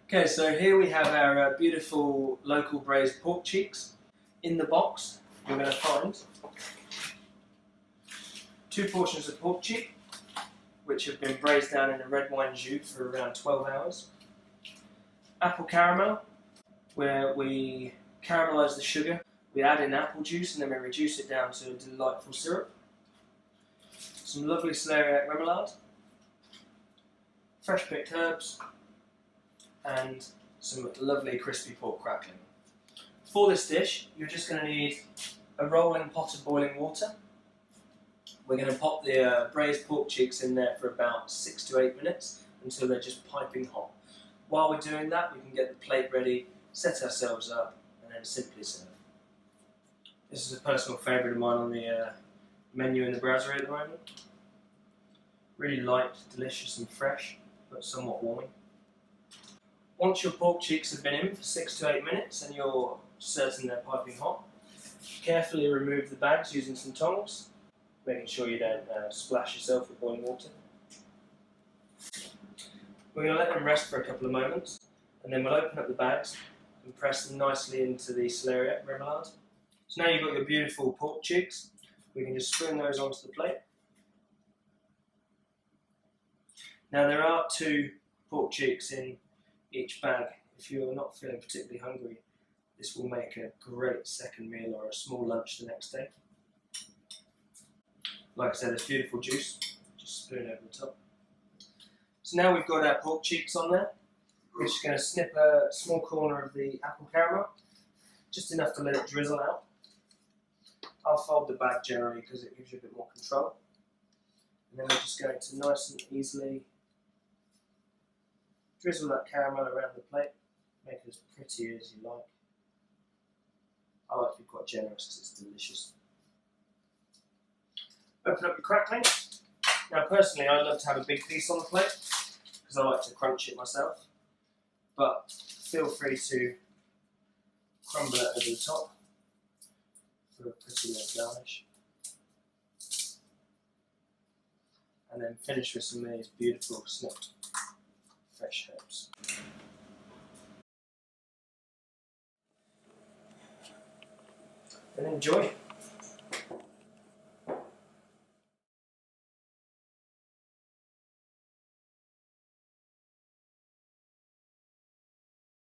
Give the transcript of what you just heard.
Okay, so here we have our beautiful local braised pork cheeks. In the box, you're going to find 2 portions of pork cheek, which have been braised down in a red wine jus for around 12 hours. Apple caramel, where we caramelise the sugar. We add in apple juice and then we reduce it down to a delightful syrup. Some lovely celeriac remoulade, fresh picked herbs, and some lovely crispy pork crackling. For this dish, you're just going to need a rolling pot of boiling water. We're going to pop the braised pork cheeks in there for about 6 to 8 minutes until they're just piping hot. While we're doing that, we can get the plate ready, set ourselves up, and then simply serve. This is a personal favourite of mine on the menu in the Brasserie at the moment. Really light, delicious and fresh, but somewhat warming. Once your pork cheeks have been in for 6 to 8 minutes and you're certain they're piping hot, carefully remove the bags using some tongs, making sure you don't splash yourself with boiling water. We're going to let them rest for a couple of moments, and then we'll open up the bags and press them nicely into the celeriac remoulade. So now you've got your beautiful pork cheeks. We can just spoon those onto the plate. Now there are 2 pork cheeks in each bag. If you're not feeling particularly hungry, this will make a great second meal or a small lunch the next day. Like I said, it's beautiful juice, just spoon over the top. So now we've got our pork cheeks on there. We're just going to snip a small corner of the apple caramel, just enough to let it drizzle out. I'll fold the bag generally because it gives you a bit more control. And then we're just going to nice and easily drizzle that caramel around the plate, make it as pretty as you like. I like to be quite generous because it's delicious. Open up your crackling. Now personally I love to have a big piece on the plate because I like to crunch it myself, but feel free to crumble it over the top for a pretty little garnish. And then finish with some of these beautiful snipped fresh herbs. And enjoy.